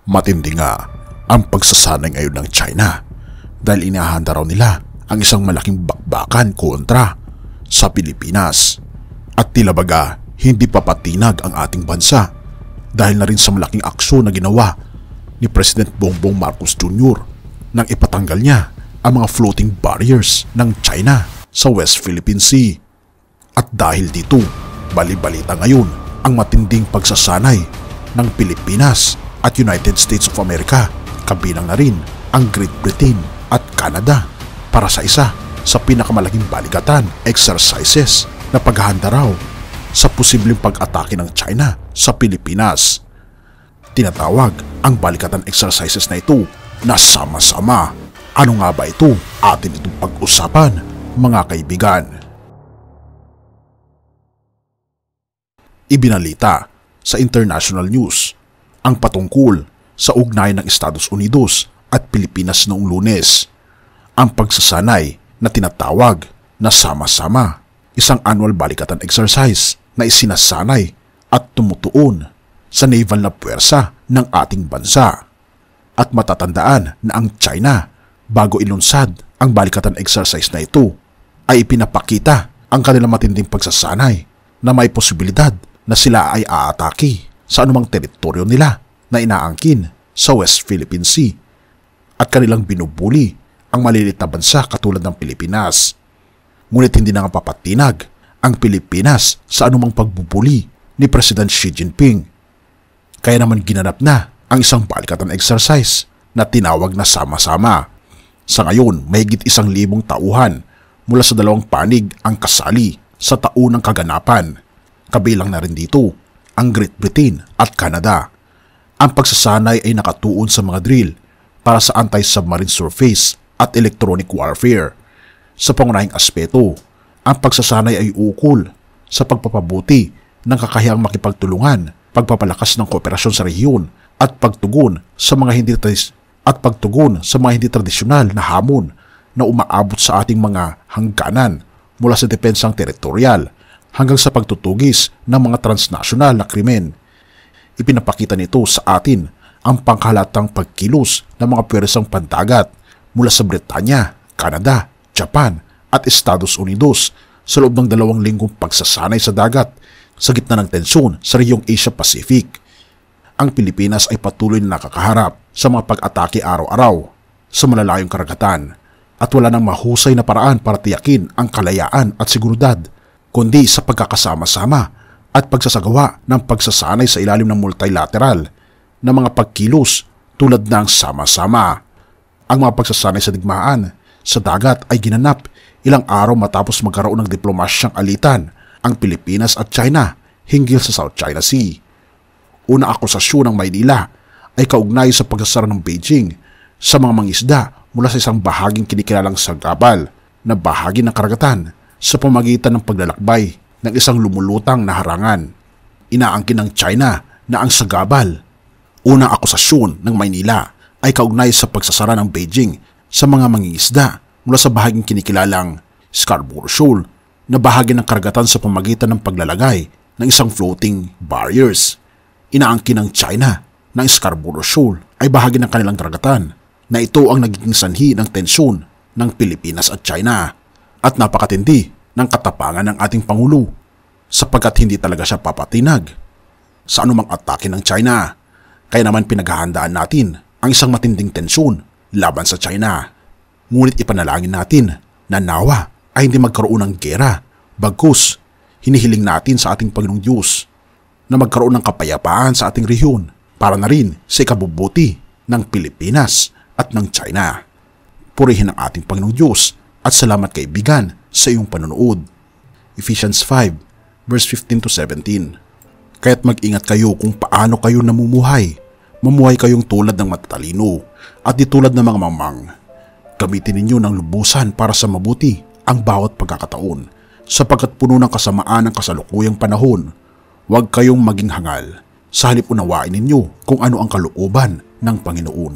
Matindi nga ang pagsasanay ngayon ng China dahil inahanda raw nila ang isang malaking bakbakan kontra sa Pilipinas. At tila baga hindi pa patinag ang ating bansa dahil na rin sa malaking aksyon na ginawa ni President Bongbong Marcos Jr. nang ipatanggal niya ang mga floating barriers ng China sa West Philippine Sea. At dahil dito, bali-balita ngayon ang matinding pagsasanay ng Pilipinas at United States of America, kabilang na rin ang Great Britain at Canada para sa isa sa pinakamalaking balikatan exercises na paghahanda raw sa posibleng pag-atake ng China sa Pilipinas. Tinatawag ang balikatan exercises na ito na sama-sama. Ano nga ba ito? Atin itong pag-usapan, mga kaibigan. Ibinalita sa international news ang patungkol sa ugnayan ng Estados Unidos at Pilipinas noong Lunes. Ang pagsasanay na tinatawag na sama-sama, isang annual balikatan exercise na isinasanay at tumutuon sa naval na puwersa ng ating bansa. At matatandaan na ang China, bago ilunsad ang balikatan exercise na ito, ay ipinapakita ang kanilang matinding pagsasanay na may posibilidad na sila ay aatake sa anumang teritoryo nila na inaangkin sa West Philippine Sea at kanilang binubuli ang maliliit na bansa katulad ng Pilipinas. Ngunit hindi na nga papatinag ang Pilipinas sa anumang pagbubuli ni President Xi Jinping. Kaya naman ginanap na ang isang balikatan exercise na tinawag na sama-sama. Sa ngayon, mahigit 1,000 tauhan mula sa 2 panig ang kasali sa taunang kaganapan. Kabilang na rin dito ang Great Britain at Canada. Ang pagsasanay ay nakatuon sa mga drill para sa anti-submarine surface at electronic warfare. Sa pangunahing aspeto, ang pagsasanay ay ukol sa pagpapabuti ng kakayahang makipagtulungan, pagpapalakas ng kooperasyon sa rehiyon at pagtugon sa mga hindi tradisyonal na hamon na umaabot sa ating mga hangganan mula sa depensang teritorial hanggang sa pagtutugis ng mga transnasyonal na krimen. Ipinapakita nito sa atin ang pangkahalatang pagkilos ng mga puwersang pandagat mula sa Britanya, Canada, Japan at Estados Unidos sa loob ng 2 linggong pagsasanay sa dagat sa gitna ng tensyon sa rehiyong Asia-Pacific. Ang Pilipinas ay patuloy na nakakaharap sa mga pag-atake araw-araw sa malalayong karagatan at wala nang mahusay na paraan para tiyakin ang kalayaan at seguridad, kundi sa pagkakasama-sama at pagsasagawa ng pagsasanay sa ilalim ng multilateral na mga pagkilos tulad ng sama-sama. Ang mga pagsasanay sa digmaan sa dagat ay ginanap ilang araw matapos magkaroon ng diplomasyang alitan ang Pilipinas at China hinggil sa South China Sea. Unang akusasyon ng Maynila ay kaugnay sa pagsasara ng Beijing sa mga mangisda mula sa isang bahaging kinikilalang sagabal na bahagi ng karagatan sa pamagitan ng paglalakbay ng isang lumulutang na harangan. Inaangkin ng China na ang sagabal. Unang akusasyon ng Maynila ay kaugnay sa pagsasara ng Beijing sa mga mangingisda mula sa bahaging kinikilalang Scarborough Shoal na bahagi ng karagatan sa pamagitan ng paglalagay ng isang floating barriers. Inaangkin ng China na ang Scarborough Shoal ay bahagi ng kanilang karagatan na ito ang nagiging sanhi ng tensyon ng Pilipinas at China. At napakatindi ng katapangan ng ating Pangulo sapagkat hindi talaga siya papatinag sa anumang atake ng China. Kaya naman pinaghahandaan natin ang isang matinding tensyon laban sa China. Ngunit ipanalangin natin na nawa ay hindi magkaroon ng gera, bagkus hinihiling natin sa ating Panginoong Diyos na magkaroon ng kapayapaan sa ating rehiyon para na rin sa ikabubuti ng Pilipinas at ng China. Purihin ang ating Panginoong Diyos at salamat kaibigan sa iyong panonood. Ephesians 5 verse 15 to 17. Kaya't mag-ingat kayo kung paano kayo namumuhay. Mamuhay kayong tulad ng matatalino at di tulad ng mga mamang. Gamitin ninyo ng lubusan para sa mabuti ang bawat pagkakataon sapagkat puno ng kasamaan ang kasalukuyang panahon. Huwag kayong maging hangal. Sa halip unawain ninyo kung ano ang kalooban ng Panginoon.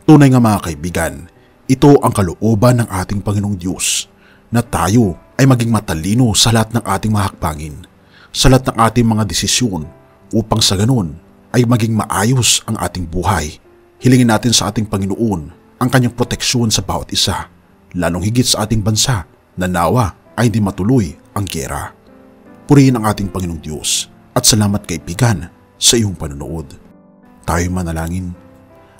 Tunay nga mga kaibigan, ito ang kalooban ng ating Panginoong Diyos na tayo ay maging matalino sa lahat ng ating mga hakbangin, sa lahat ng ating mga desisyon upang sa ganun ay maging maayos ang ating buhay. Hilingin natin sa ating Panginoon ang kanyang proteksyon sa bawat isa, lalong higit sa ating bansa na nawa ay hindi matuloy ang giyera. Purihin ang ating Panginoong Diyos at salamat kaibigan sa iyong panonood. Tayo manalangin.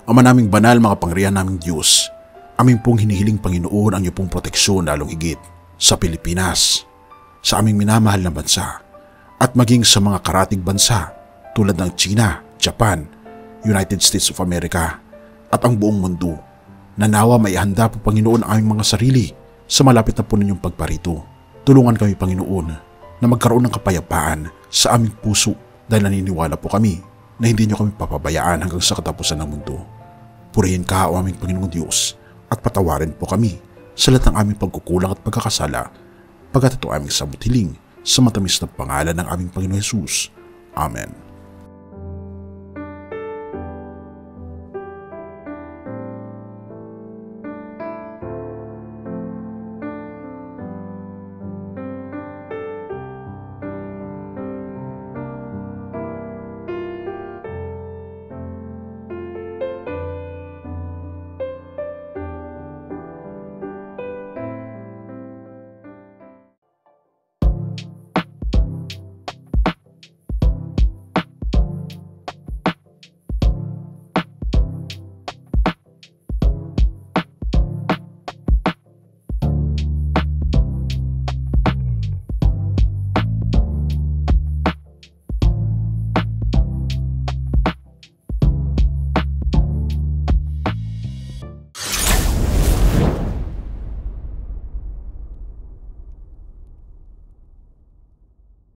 Ama naming banal, makapangyarihan naming Diyos, aming pong hinihiling Panginoon ang iyong pong proteksyon lalong higit sa Pilipinas, sa aming minamahal na bansa, at maging sa mga karatig bansa tulad ng China, Japan, United States of America, at ang buong mundo, na nawa may handa po Panginoon ang aming mga sarili sa malapit na po ninyong pagparito. Tulungan kami Panginoon na magkaroon ng kapayapaan sa aming puso dahil naniniwala po kami na hindi niyo kami papabayaan hanggang sa katapusan ng mundo. Purihin ka o aming Panginoong Diyos at patawarin po kami sa lahat ng aming pagkukulang at pagkakasala, pagkat ito aming samutiling sa matamis na pangalan ng aming Panginoon Jesus. Amen.